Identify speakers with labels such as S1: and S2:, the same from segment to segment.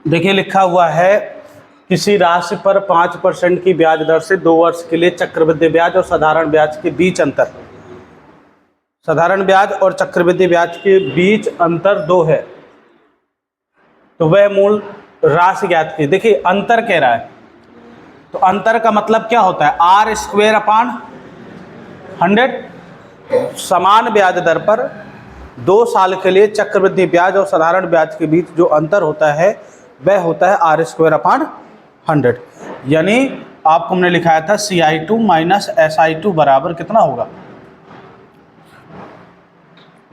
S1: देखिए लिखा हुआ है किसी राशि पर 5% की ब्याज दर से 2 वर्ष के लिए चक्रवृद्धि ब्याज और साधारण ब्याज के बीच अंतर, साधारण ब्याज और चक्रवृद्धि ब्याज के बीच अंतर 2 है, तो वह मूल राशि ज्ञात की। देखिए अंतर कह रहा है, तो अंतर का मतलब क्या होता है, आर स्क्वेयर अपान 100। समान ब्याज दर पर 2 साल के लिए चक्रवृद्धि ब्याज और साधारण ब्याज के बीच जो अंतर होता है वह होता है आर स्क्वेयर अपान 100। यानी आपको हमने लिखाया था CI2 माइनस SI2 बराबर कितना होगा,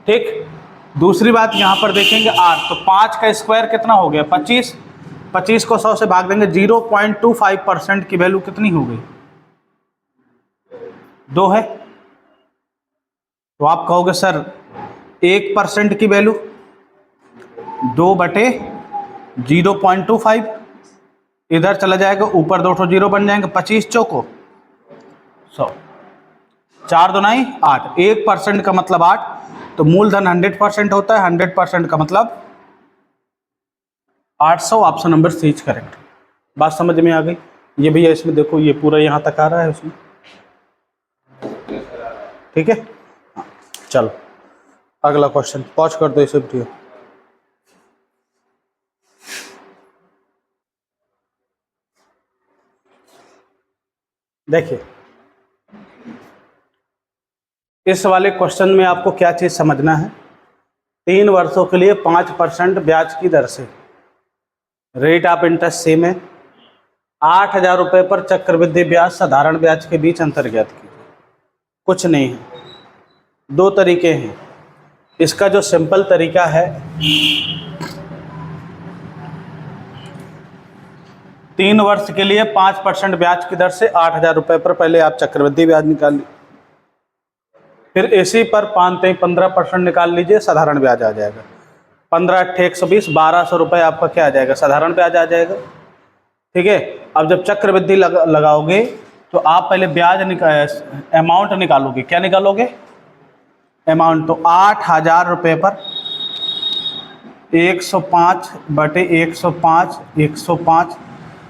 S1: ठीक। दूसरी बात यहाँ पर देखेंगे आर, तो 5 का स्क्वायर कितना हो गया 25, 25 को 100 से भाग देंगे, 0.25% की वैल्यू कितनी हो गई 2 है। तो आप कहोगे सर 1% की वैल्यू 2/0.25, इधर चला जाएगा ऊपर 2 0 बन जाएंगे, 25 चौको 100, 4 दूनाई 8, 1% का मतलब 8, तो मूलधन 100% होता है, 100% का मतलब 800। Option number C is correct. बात समझ में आ गई। ये भैया इसमें देखो ये पूरा यहाँ तक आ रहा है उसमें, ठीक है। चलो अगला क्वेश्चन पॉज कर दो इसे वीडियो। देखिए इस वाले क्वेश्चन में आपको क्या चीज समझना है, 3 वर्षों के लिए 5% ब्याज की दर से, रेट ऑफ इंटरेस्ट सेम है, 8,000 रुपये पर चक्रवृद्धि ब्याज साधारण ब्याज के बीच अंतर ज्ञात कीजिए। कुछ नहीं है, 2 तरीके हैं। इसका जो सिंपल तरीका है, 3 वर्ष के लिए 5% ब्याज की दर से 8,000 रुपये पर पहले आप चक्रवृद्धि ब्याज निकाल लीजिए, फिर इसी पर 15% निकाल लीजिए, साधारण ब्याज आ जाएगा। 15 × 120, 1200 रुपये आपका क्या आ जाएगा, साधारण ब्याज आ जाएगा, ठीक है। अब जब चक्रवृद्धि लगाओगे तो आप पहले ब्याज अमाउंट निकालोगे, क्या निकालोगे अमाउंट, तो 8,000 रुपये पर 105/105, 105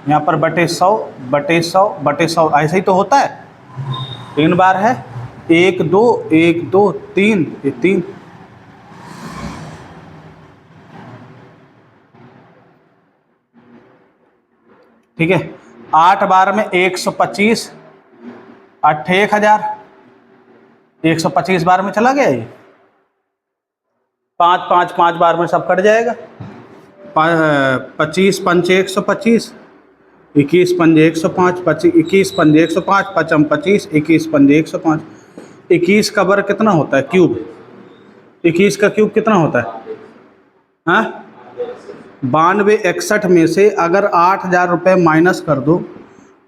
S1: यहाँ पर बटे 100/100/100, ऐसे ही तो होता है, 3 बार है, 1 2 1 2 3, ये 3, ठीक है। 8 बार में 125, 1,000, 125 बार में चला गया ये, 5 5 5 बार में सब कट जाएगा, 25 पंचे 125, 21 पंजे 105, 21 पंजे 105, 5 25, 21 पंजे 105, 21 का वर्ग कितना होता है क्यूब, 21 का क्यूब कितना होता है, हाँ 9261 में से अगर 8,000 रुपये माइनस कर दो तो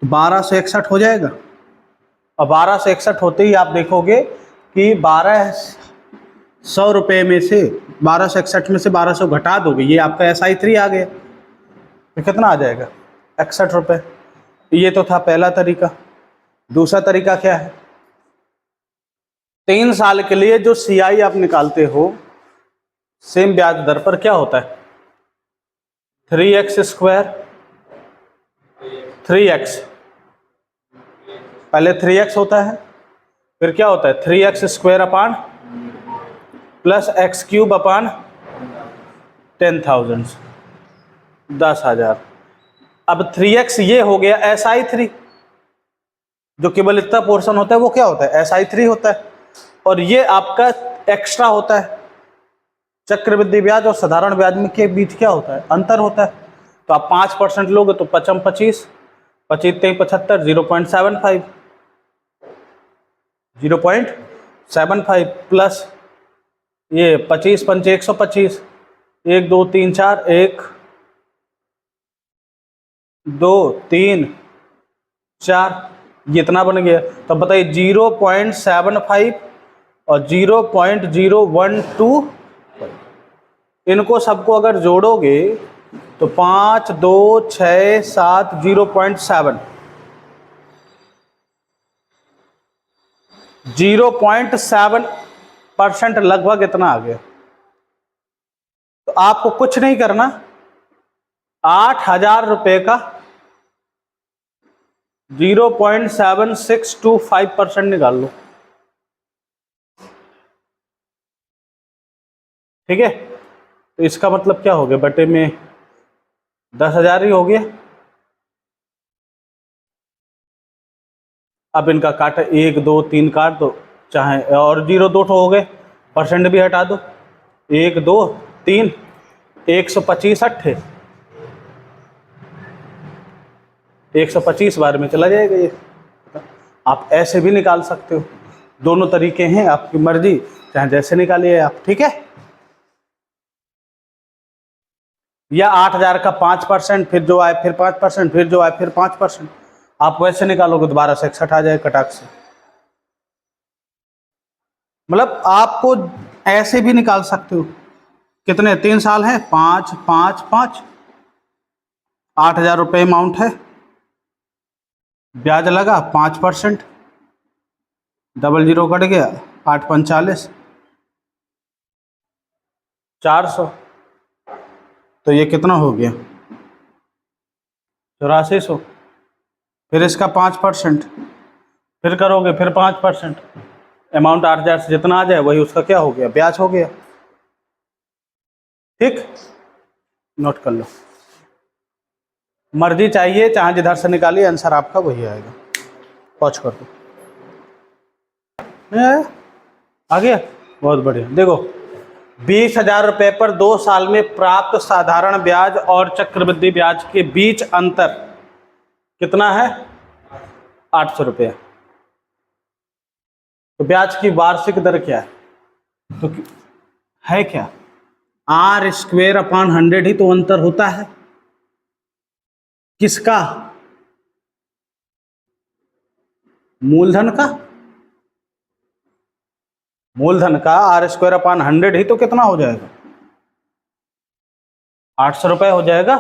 S1: 1261 हो जाएगा। और 1261 होते ही आप देखोगे कि 1200 रुपये में से 1261 में से 1200 घटा दोगे, ये आपका SI3 आ गया, तो कितना आ जाएगा 61 रुपये। ये तो था पहला तरीका। दूसरा तरीका क्या है, 3 साल के लिए जो CI आप निकालते हो सेम ब्याज दर पर क्या होता है, 3x², 3x, पहले 3x होता है, फिर क्या होता है 3x² अपान प्लस x³ अपान 10,000, 10,000। अब 3x ये हो गया SI3, जो केवल इतना पोर्शन होता है वो क्या होता है SI3 होता है, और ये आपका एक्स्ट्रा होता है। चक्रवृद्धि ब्याज और साधारण ब्याज में के बीच क्या होता है, अंतर होता है। तो आप 5% लोगे तो 5 25, 25 3 75, 0.75, 0.75 प्लस ये 25 पंचे 125, 1 2 3 4, 1 2 3 4, ये इतना बन गया। तो बताइए 0.75 और 0.012, इनको सबको अगर जोड़ोगे तो 5 2 6 7, 0.7, 0.7% लगभग इतना आ गया। तो आपको कुछ नहीं करना, 8,000 रुपये का 0.7625% निकाल लो। ठीक है, तो इसका मतलब क्या हो गया, बटे में 10,000 ही हो गया। अब इनका काटा 1 2 3 काट दो, चाहे और 0 2 हो गए, परसेंट भी हटा दो, 1 2 3 125 अट्ठे 125 बार में चला जाएगा ये। आप ऐसे भी निकाल सकते हो, दोनों तरीके हैं, आपकी मर्जी, चाहे जैसे निकालिए आप। ठीक है, या 8,000 का 5%, फिर जो आए फिर 5%, फिर जो आए फिर 5%, आप वैसे निकालोगे तो 1261 आ जाए कटाक से। मतलब आपको ऐसे भी निकाल सकते हो। कितने 3 साल है, 5 5 5, 8,000 रुपये अमाउंट है, ब्याज लगा 5%, डबल 0 कट गया, 8 45 400, तो ये कितना हो गया 8400। फिर इसका 5%, फिर करोगे फिर 5%, अमाउंट 8,000 से जितना आ जाए वही उसका क्या हो गया, ब्याज हो गया। ठीक, नोट कर लो, मर्जी चाहिए चाहे जिधर से निकालिए, आंसर आपका वही आएगा। पॉज कर दो, आ गया, बहुत बढ़िया। देखो 20,000 रुपये पर 2 साल में प्राप्त साधारण ब्याज और चक्रवृद्धि ब्याज के बीच अंतर कितना है, 800 रुपये। तो ब्याज की वार्षिक दर क्या है, तो है क्या, r² / 100 ही तो अंतर होता है। किसका, मूलधन का, मूलधन का r² / 100 ही तो कितना हो जाएगा, 800 रुपये हो जाएगा।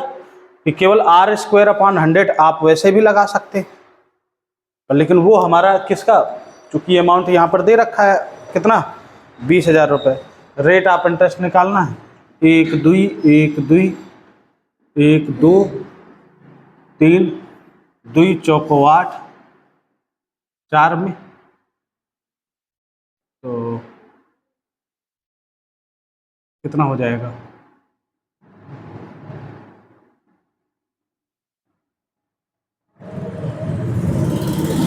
S1: कि केवल r² / 100 आप वैसे भी लगा सकते हैं, लेकिन वो हमारा किसका, चूंकि अमाउंट यहाँ पर दे रखा है कितना, 20,000 रुपये। रेट ऑफ इंटरेस्ट निकालना है, 1 2 1 2 1 2 3 2 चौको 8 4 में, तो कितना हो जाएगा,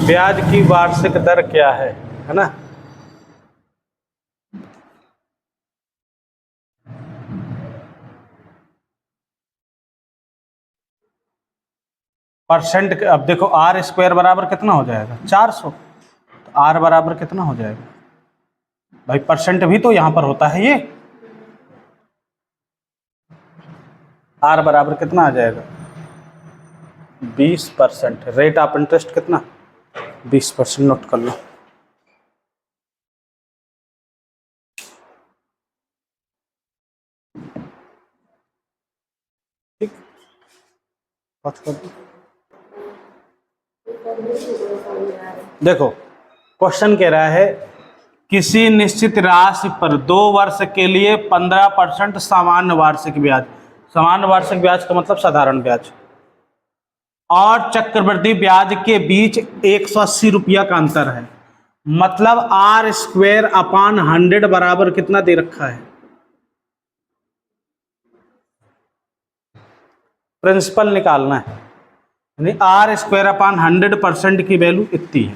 S1: ब्याज की वार्षिक दर क्या है ना। परसेंट, अब देखो r² बराबर कितना हो जाएगा 400, तो r बराबर कितना हो जाएगा भाई, परसेंट भी तो यहां पर होता है, ये r बराबर कितना आ जाएगा 20%। रेट ऑफ इंटरेस्ट कितना 20%, नोट कर लो। ठीक, देखो क्वेश्चन कह रहा है किसी निश्चित राशि पर 2 वर्ष के लिए 15% सामान्य वार्षिक ब्याज, सामान्य वार्षिक ब्याज का मतलब साधारण ब्याज, और चक्रवृद्धि ब्याज के बीच 180 रुपया का अंतर है। मतलब r² / 100 बराबर कितना दे रखा है, प्रिंसिपल निकालना है, यानी r² / 100% की वैल्यू इतनी है।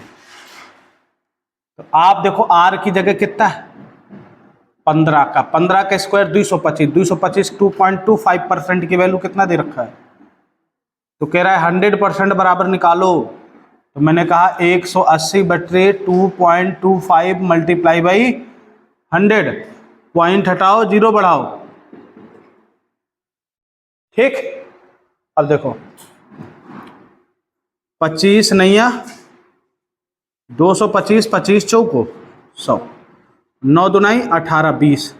S1: तो आप देखो r की जगह कितना है 15 का, 15 का स्क्वायर 225, 225 2.25% की वैल्यू कितना दे रखा है, तो कह रहा है 100% बराबर निकालो। तो मैंने कहा 180 बटे 2.25 मल्टीप्लाई बाई 100, पॉइंट हटाओ 0 बढ़ाओ। ठीक, अब देखो 25 नैया 225, 25 चौको 100, 9 दुनाई 18 20,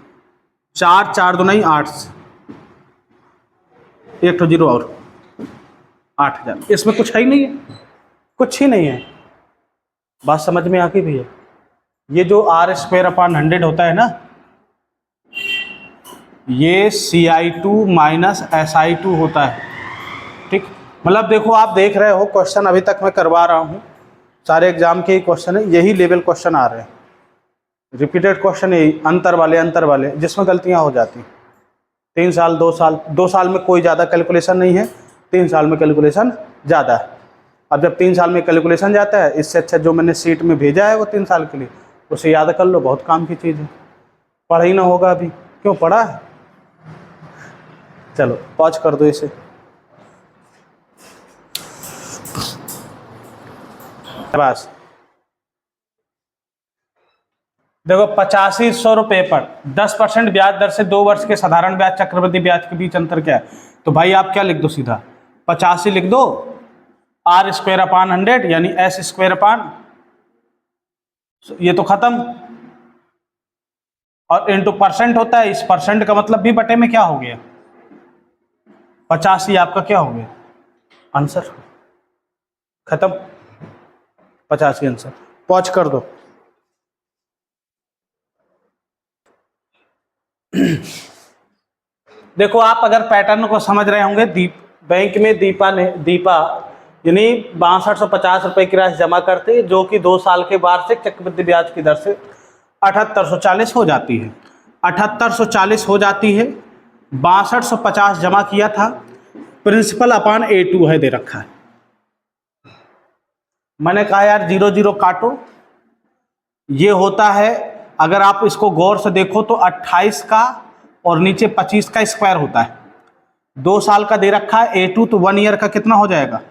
S1: 4 4 दुनाई 8, 1 0 और 8,000। इसमें कुछ है ही नहीं है, कुछ ही नहीं है। बात समझ में आ गई भैया। ये जो r² / 100 होता है ना, ये CI2 - SI2 होता है। मतलब देखो, आप देख रहे हो क्वेश्चन अभी तक मैं करवा रहा हूँ, सारे एग्जाम के ही क्वेश्चन है, यही लेवल क्वेश्चन आ रहे हैं, रिपीटेड क्वेश्चन यही अंतर वाले, जिसमें गलतियाँ हो जाती। 3 साल 2 साल में कोई ज़्यादा कैलकुलेशन नहीं है, 3 साल में कैलकुलेशन ज़्यादा है। अब जब 3 साल में कैलकुलेशन जाता है, इससे अच्छा जो मैंने सीट में भेजा है वो 3 साल के लिए, उसे याद कर लो, बहुत काम की चीज़ है। पढ़ा ही ना होगा अभी, क्यों पढ़ा है? चलो पॉज कर दो इसे। बस देखो, 8500 रुपये पर 10% ब्याज दर से 2 वर्ष के साधारण ब्याज चक्रवृद्धि ब्याज के बीच अंतर क्या है? तो भाई आप क्या लिख दो, सीधा 85 लिख दो, आर स्क्वायर अपान 100 यानी एस स्क्वायर अपान, ये तो खत्म, और इंटू परसेंट होता है, इस परसेंट का मतलब भी बटे में क्या हो गया, 85 आपका क्या हो गया आंसर, खत्म, 85 आंसर। पॉज कर दो। देखो, आप अगर पैटर्न को समझ रहे होंगे, बैंक में दीपा यानी 6250 रुपए की राशि जमा करते हैं, जो कि 2 साल के वार्षिक चक्रवृद्धि ब्याज की दर से 7840 हो जाती है। 7840 हो जाती है, 6250 जमा किया था, प्रिंसिपल अपान A2 है दे रखा है। मैंने कहा यार 0 0 काटो, ये होता है, अगर आप इसको गौर से देखो तो 28 का और नीचे 25 का स्क्वायर होता है। 2 साल का दे रखा है A2, तो 1 ईयर का कितना हो जाएगा,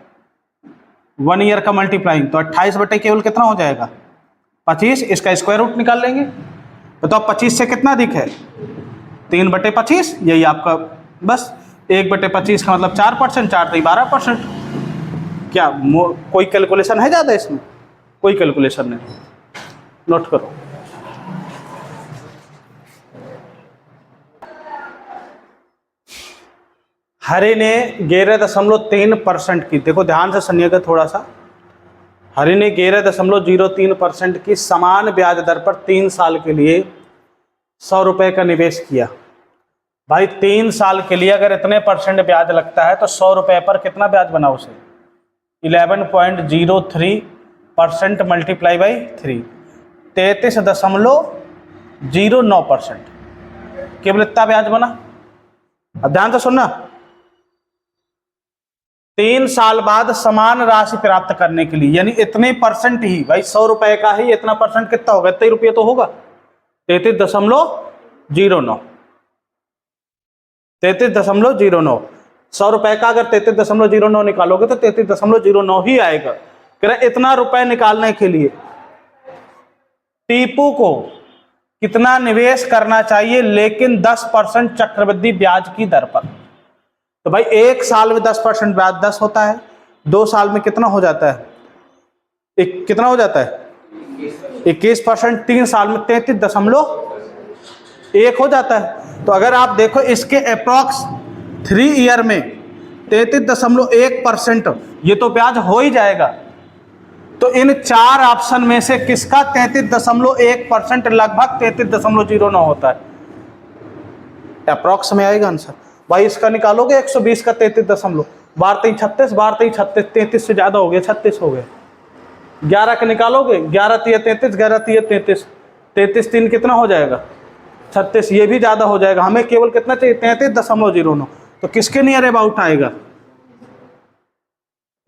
S1: 1 ईयर का मल्टीप्लाइंग, तो 28 बटे केवल कितना हो जाएगा 25, इसका स्क्वायर रूट निकाल लेंगे। बताओ 25 से कितना अधिक है, 3 बटे 25, यही आपका, बस 1 बटे 25 का मतलब 4%, 4 तो 12%। क्या कोई कैलकुलेशन है ज़्यादा इसमें? कोई कैलकुलेशन नहीं, नोट करो। हरि ने 11.3% की, देखो ध्यान से सुनिएगा थोड़ा सा, हरि ने 11.03% की समान ब्याज दर पर 3 साल के लिए 100 रुपए का निवेश किया। भाई 3 साल के लिए अगर इतने परसेंट ब्याज लगता है तो 100 रुपए पर कितना ब्याज बना उसे, 11.03% मल्टीप्लाई बाई 3, 33.09%, केवल इतना ब्याज बना। अब ध्यान से सुनना, 3 साल बाद समान राशि प्राप्त करने के लिए, यानी इतने परसेंट ही, भाई 100 रुपए का ही इतना परसेंट कितना होगा, इतने रुपये तो होगा, 33.09, 33.09। 100 रुपए का अगर 33.09 निकालोगे तो 33.09 ही आएगा। कह रहे इतना रुपए निकालने के लिए टीपू को कितना निवेश करना चाहिए, लेकिन 10% चक्रवृद्धि ब्याज की दर पर। तो भाई 1 साल में 10% ब्याज 10 होता है, 2 साल में कितना हो जाता है, कितना हो जाता है 21%, 3 साल में 33.1 हो जाता है। तो अगर आप देखो इसके अप्रॉक्स 3 ईयर में 33.1%, ये तो ब्याज हो ही जाएगा। तो इन 4 ऑप्शन में से किसका 33.1% लगभग 33.09 होता है, अप्रॉक्स में आएगा आंसर। भाई इसका निकालोगे 120 का 33 बार 3 36, बार 3 36, 33 से ज्यादा हो गया, 36 हो गए। 11 का निकालोगे, 11 3 33, 11 3 33, 33 3 कितना हो जाएगा 36, ये भी ज्यादा हो जाएगा। हमें केवल कितना चाहिए 33.09, तो किसके नियर अबाउट आएगा,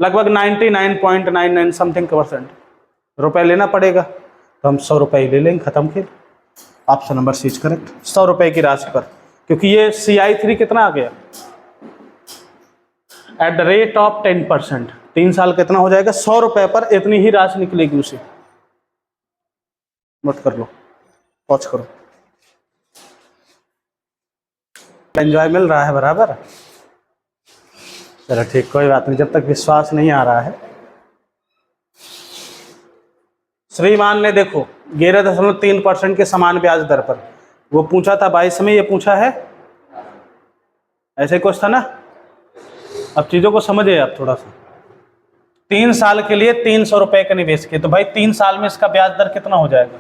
S1: लगभग 99.99 समथिंग % रुपए लेना पड़ेगा। तो हम 100 रुपए ले लेंगे, खत्म। खेल, option number C is correct, 100 रुपए की राशि पर, क्योंकि ये CI3 कितना आ गया, एट द रेट ऑफ 10%, 3 साल कितना हो जाएगा, 100 रुपए पर इतनी ही राशि निकलेगी उसे। नोट कर लो, पॉज करो। एंजॉय मिल रहा है बराबर, चलो ठीक, कोई बात नहीं, जब तक विश्वास नहीं आ रहा है। श्रीमान ने देखो 11.3% के समान ब्याज दर पर, वो पूछा था 22 में, ये पूछा है, ऐसे कुछ था ना। अब चीजों को समझिए आप थोड़ा सा। 3 साल के लिए 300 रुपए का निवेश किया, तो भाई 3 साल में इसका ब्याज दर कितना हो जाएगा,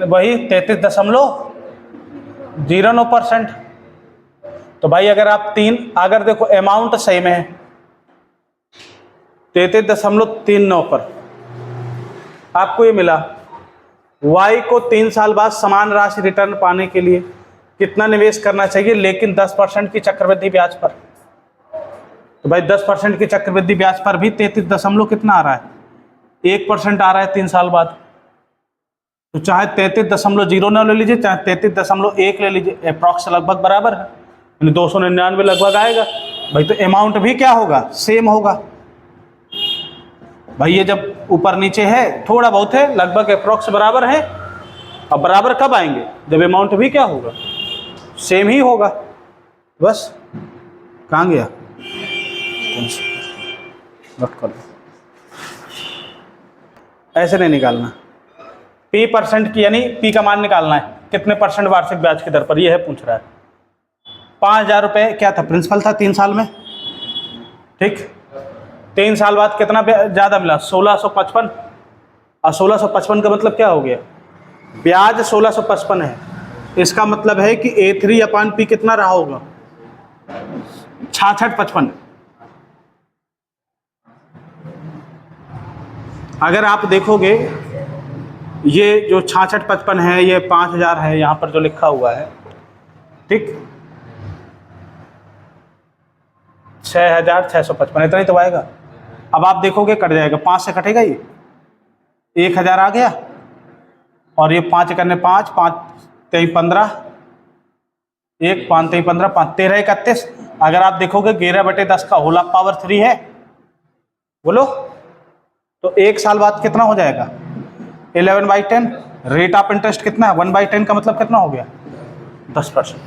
S1: वही 33.09%। तो भाई अगर आप अगर देखो अमाउंट सेम है 33.39 पर आपको ये मिला, y को 3 साल बाद समान राशि रिटर्न पाने के लिए कितना निवेश करना चाहिए, लेकिन 10% की चक्रवृद्धि ब्याज पर। तो भाई 10% की चक्रवृद्धि ब्याज पर भी 33 दशमलव कितना आ रहा है, 1% आ रहा है 3 साल बाद। तो चाहे 33.09 ले लीजिए, चाहे 33.1 ले लीजिए, अप्रॉक्स लगभग बराबर है, यानी 299 लगभग आएगा। भाई तो अमाउंट भी क्या होगा, सेम होगा। भाई ये जब ऊपर नीचे है थोड़ा बहुत है, लगभग अप्रॉक्स बराबर है। अब बराबर कब आएंगे, जब अमाउंट भी क्या होगा, सेम ही होगा। बस कहाँ गया, नोट कर लो, ऐसे नहीं निकालना। P परसेंट की, यानी P का मान निकालना है, कितने परसेंट वार्षिक ब्याज की दर पर, यह है पूछ रहा है। 5,000 रुपये क्या था, प्रिंसिपल था 3 साल में, ठीक। 3 साल बाद कितना ज़्यादा मिला, 1655। और 1655 का मतलब क्या हो गया, ब्याज 1655 है, इसका मतलब है कि A3/P कितना रहा होगा, 6655। अगर आप देखोगे ये जो 6655 है, ये 5000 है, यहाँ पर जो लिखा हुआ है, ठीक, 6655, इतना ही तो आएगा। अब आप देखोगे कट जाएगा, 5 से कटेगा, ये 1000 आ गया, और ये 5 करने 5, 5 3 15, 1 5 3 15, 5 13 31। अगर आप देखोगे 11/10 का होल पावर 3 है, बोलो, तो 1 साल बाद कितना हो जाएगा, 11/10। रेट ऑफ इंटरेस्ट कितना है, 1/10 का मतलब कितना हो गया, 10%।